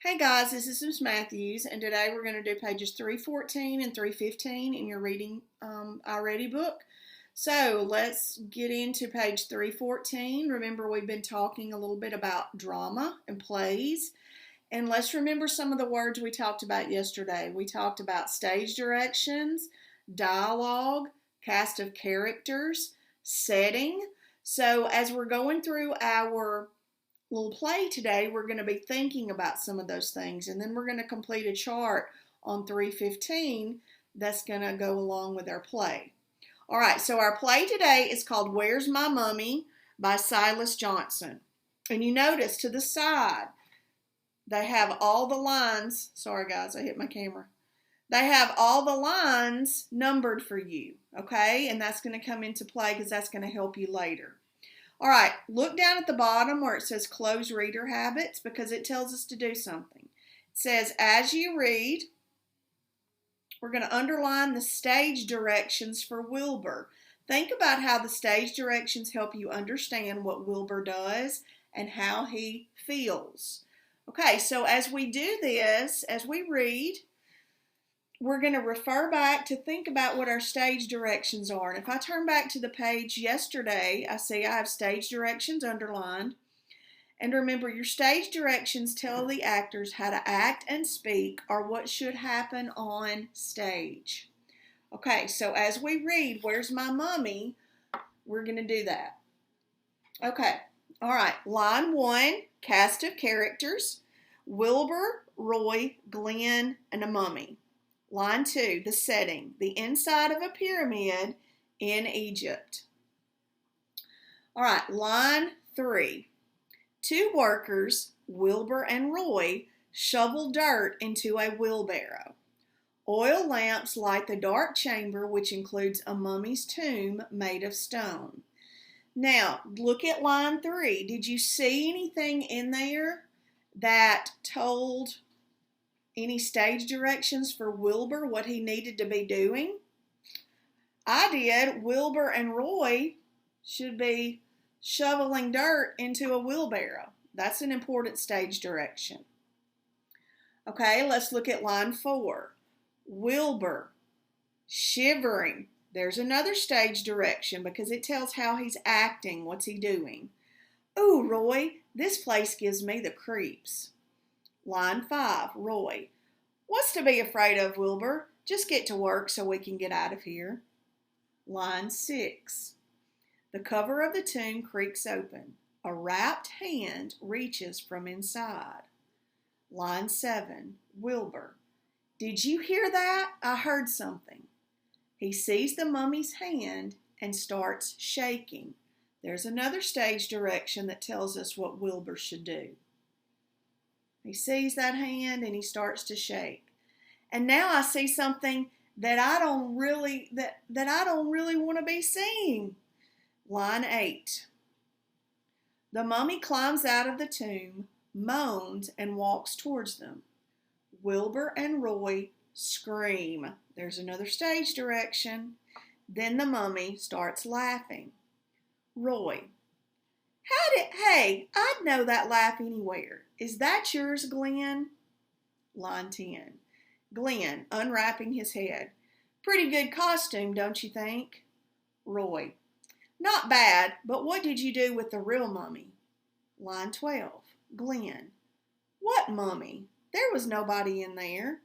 Hey guys, this is Miss Matthews, and today we're going to do pages 314 and 315 in your Reading I-Ready book. So let's get into page 314. Remember, we've been talking a little bit about drama and plays, and let's remember some of the words we talked about yesterday. We talked about stage directions, dialogue, cast of characters, setting. So as we're going through our little play today, we're going to be thinking about some of those things, and then we're going to complete a chart on 315 that's going to go along with our play. All right, so our play today is called Where's My Mummy by Silas Johnson. And you notice to the side, they have all the lines. Sorry guys, I hit my camera. They have all the lines numbered for you, okay? And that's going to come into play because that's going to help you later. All right, look down at the bottom where it says close reader habits because it tells us to do something. It says, as you read, we're going to underline the stage directions for Wilbur. Think about how the stage directions help you understand what Wilbur does and how he feels. Okay, so as we do this, as we read, we're going to refer back to think about what our stage directions are. And if I turn back to the page yesterday, I see I have stage directions underlined. And remember, your stage directions tell the actors how to act and speak or what should happen on stage. Okay, so as we read, Where's My Mummy? We're going to do that. Okay, all right, line 1, cast of characters, Wilbur, Roy, Glenn, and a mummy. Line 2, the setting, the inside of a pyramid in Egypt. All right, line 3, 2 workers, Wilbur and Roy, shovel dirt into a wheelbarrow. Oil lamps light the dark chamber, which includes a mummy's tomb made of stone. Now, look at line 3. Did you see anything in there that told any stage directions for Wilbur, what he needed to be doing? I did. Wilbur and Roy should be shoveling dirt into a wheelbarrow. That's an important stage direction. Okay, let's look at line 4. Wilbur, shivering. There's another stage direction because it tells how he's acting, what's he doing. Ooh, Roy, this place gives me the creeps. Line 5, Roy. What's to be afraid of, Wilbur? Just get to work so we can get out of here. Line 6. The cover of the tomb creaks open. A wrapped hand reaches from inside. Line 7, Wilbur. Did you hear that? I heard something. He sees the mummy's hand and starts shaking. There's another stage direction that tells us what Wilbur should do. He sees that hand and he starts to shake. And now I see something that I don't really want to be seeing. Line 8. The mummy climbs out of the tomb, moans, and walks towards them. Wilbur and Roy scream. There's another stage direction. Then the mummy starts laughing. Roy. Hey, I'd know that laugh anywhere. Is that yours, Glenn? Line 10. Glenn, unwrapping his head. Pretty good costume, don't you think? Roy. Not bad, but what did you do with the real mummy? Line 12. Glenn. What mummy? There was nobody in there.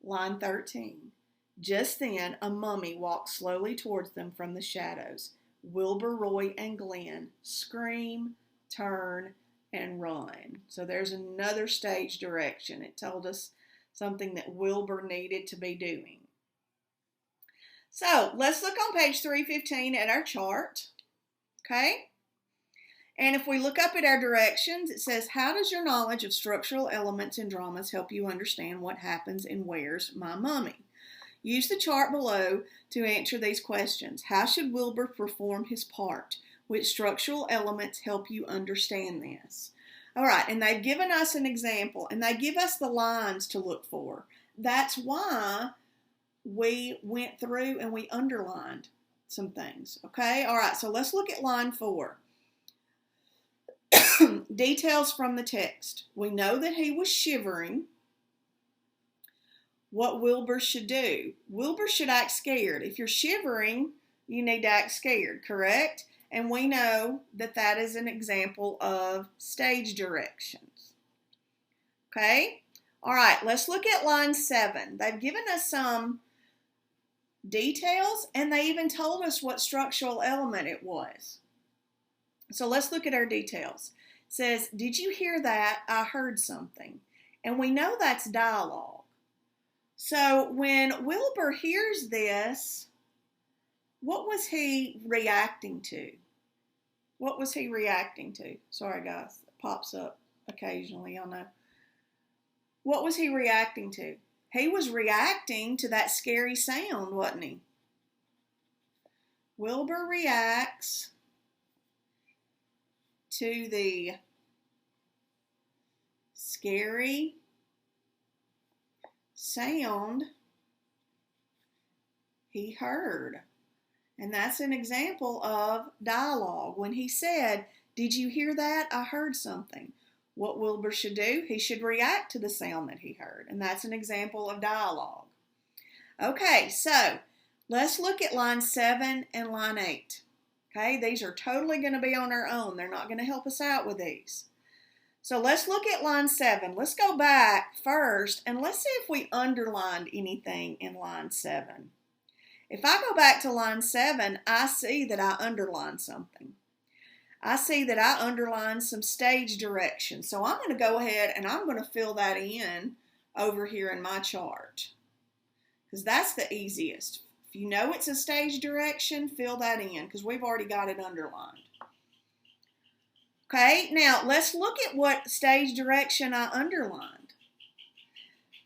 Line 13. Just then, a mummy walked slowly towards them from the shadows. Wilbur, Roy, and Glenn scream, turn, and run. So there's another stage direction. It told us something that Wilbur needed to be doing. So let's look on page 315 at our chart. Okay? And if we look up at our directions, it says, how does your knowledge of structural elements in dramas help you understand what happens in Where's My Mummy? Use the chart below to answer these questions. How should Wilbur perform his part? Which structural elements help you understand this? All right, and they've given us an example, and they give us the lines to look for. That's why we went through and we underlined some things, okay? All right, so let's look at line 4. Details from the text. We know that he was shivering. What Wilbur should do. Wilbur should act scared. If you're shivering, you need to act scared, correct? And we know that that is an example of stage directions. Okay? All right, let's look at line 7. They've given us some details, and they even told us what structural element it was. So let's look at our details. It says, did you hear that? I heard something. And we know that's dialogue. So when Wilbur hears this, what was he reacting to? What was he reacting to? Sorry, guys, it pops up occasionally, y'all know. What was he reacting to? He was reacting to that scary sound, wasn't he? Wilbur reacts to the scary sound he heard. And that's an example of dialogue. When he said, did you hear that? I heard something. What Wilbur should do, he should react to the sound that he heard. And that's an example of dialogue. Okay, so let's look at line 7 and line 8. Okay, these are totally going to be on their own. They're not going to help us out with these. So let's look at line 7. Let's go back first and let's see if we underlined anything in line 7. If I go back to line 7, I see that I underlined something. I see that I underlined some stage direction. So I'm going to go ahead and I'm going to fill that in over here in my chart, because that's the easiest. If you know it's a stage direction, fill that in because we've already got it underlined. Okay, now let's look at what stage direction I underlined.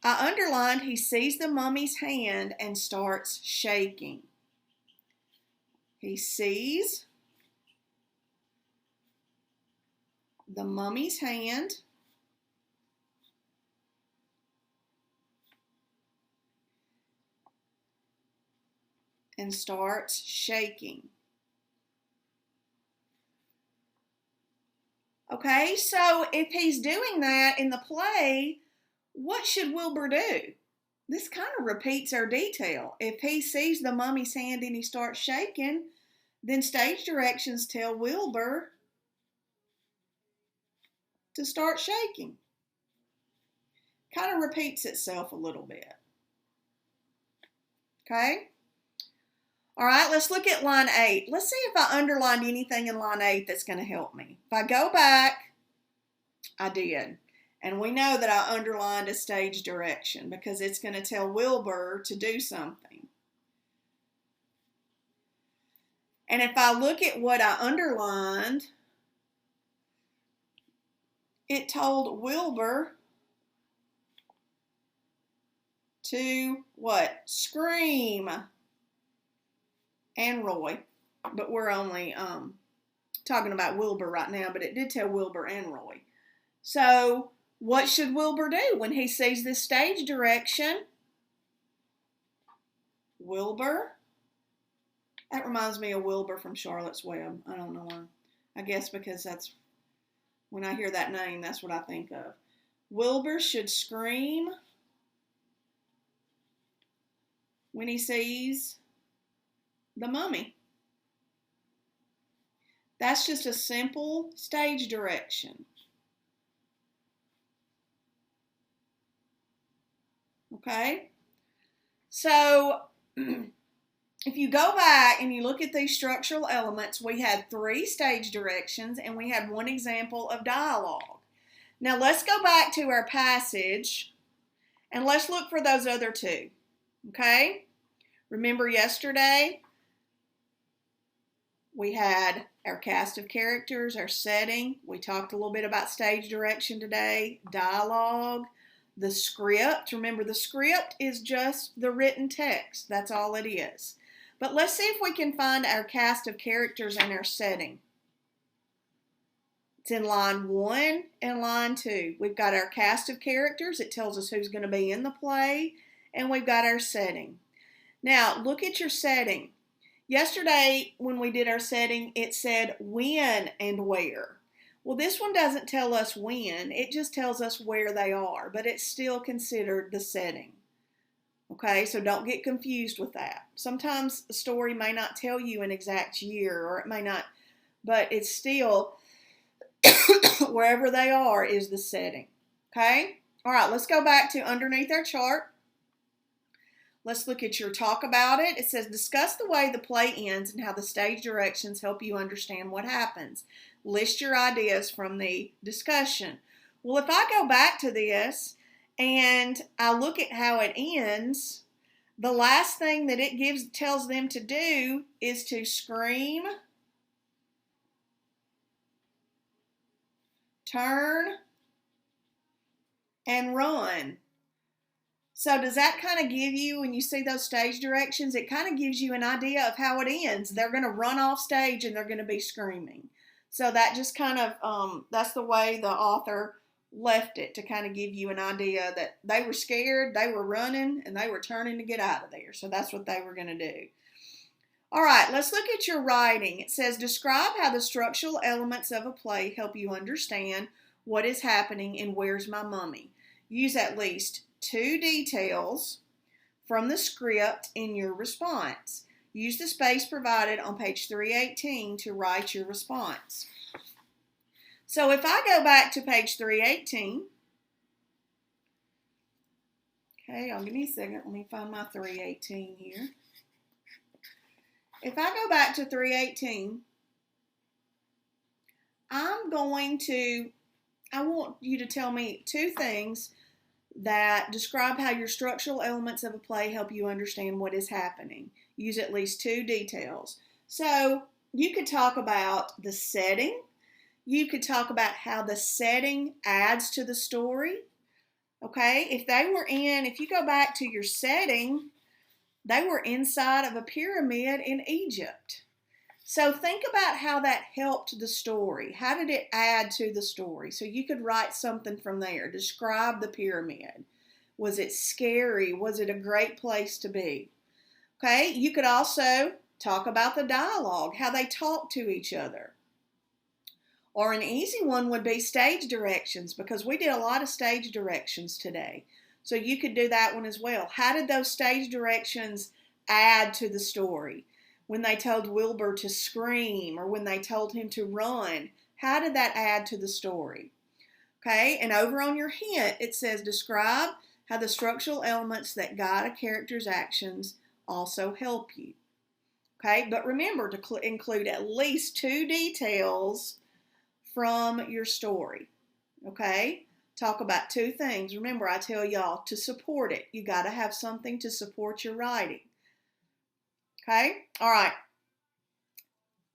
I underlined he sees the mummy's hand and starts shaking. He sees the mummy's hand and starts shaking. Okay, so if he's doing that in the play, what should Wilbur do? This kind of repeats our detail. If he sees the mummy's hand and he starts shaking, then stage directions tell Wilbur to start shaking. Kind of repeats itself a little bit. Okay? All right, let's look at line 8. Let's see if I underlined anything in line 8 that's going to help me. If I go back, I did. And we know that I underlined a stage direction because it's going to tell Wilbur to do something. And if I look at what I underlined, it told Wilbur to what? Scream. And Roy. But we're only talking about Wilbur right now, but it did tell Wilbur and Roy. So what should Wilbur do when he sees this stage direction? Wilbur. That reminds me of Wilbur from Charlotte's Web. I don't know why. I guess because that's, when I hear that name, that's what I think of. Wilbur should scream when he sees the mummy. That's just a simple stage direction. Okay? So, if you go back and you look at these structural elements, we had 3 stage directions and we had 1 example of dialogue. Now, let's go back to our passage and let's look for those other 2. Okay? Remember yesterday, we had our cast of characters, our setting. We talked a little bit about stage direction today, dialogue, the script. Remember, the script is just the written text. That's all it is. But let's see if we can find our cast of characters and our setting. It's in line 1 and line 2. We've got our cast of characters. It tells us who's going to be in the play. And we've got our setting. Now, look at your setting. Yesterday, when we did our setting, it said when and where. Well, this one doesn't tell us when. It just tells us where they are, but it's still considered the setting. Okay, so don't get confused with that. Sometimes a story may not tell you an exact year, or it may not, but it's still wherever they are is the setting. Okay? All right, let's go back to underneath our chart. Let's look at your talk about it. It says, discuss the way the play ends and how the stage directions help you understand what happens. List your ideas from the discussion. Well, if I go back to this and I look at how it ends, the last thing that it tells them to do is to scream, turn, and run. So does that kind of give you, when you see those stage directions, it kind of gives you an idea of how it ends. They're going to run off stage and they're going to be screaming. So that just kind of, that's the way the author left it, to kind of give you an idea that they were scared, they were running, and they were turning to get out of there. So that's what they were going to do. All right, let's look at your writing. It says, describe how the structural elements of a play help you understand what is happening in Where's My Mummy? Use at least 2 details from the script in your response. Use the space provided on page 318 to write your response. So if I go back to page 318, okay, give me a second. Let me find my 318 here. If I go back to 318, I want you to tell me 2 things that describe how your structural elements of a play help you understand what is happening. Use at least 2 details. So you could talk about the setting. You could talk about how the setting adds to the story. Okay, if you go back to your setting, they were inside of a pyramid in Egypt. So think about how that helped the story. How did it add to the story? So you could write something from there. Describe the pyramid. Was it scary? Was it a great place to be? Okay, you could also talk about the dialogue, how they talk to each other. Or an easy one would be stage directions, because we did a lot of stage directions today. So you could do that one as well. How did those stage directions add to the story? When they told Wilbur to scream, or when they told him to run, how did that add to the story? Okay, and over on your hint, it says describe how the structural elements that guide a character's actions also help you. Okay, but remember to include at least 2 details from your story. Okay, talk about 2 things. Remember, I tell y'all to support it. You got to have something to support your writing. Okay, all right.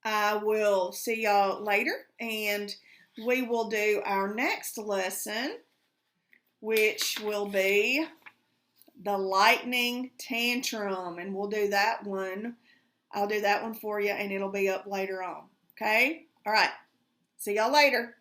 I will see y'all later, and we will do our next lesson, which will be the lightning tantrum, and we'll do that one. I'll do that one for you, and it'll be up later on. Okay, all right. See y'all later.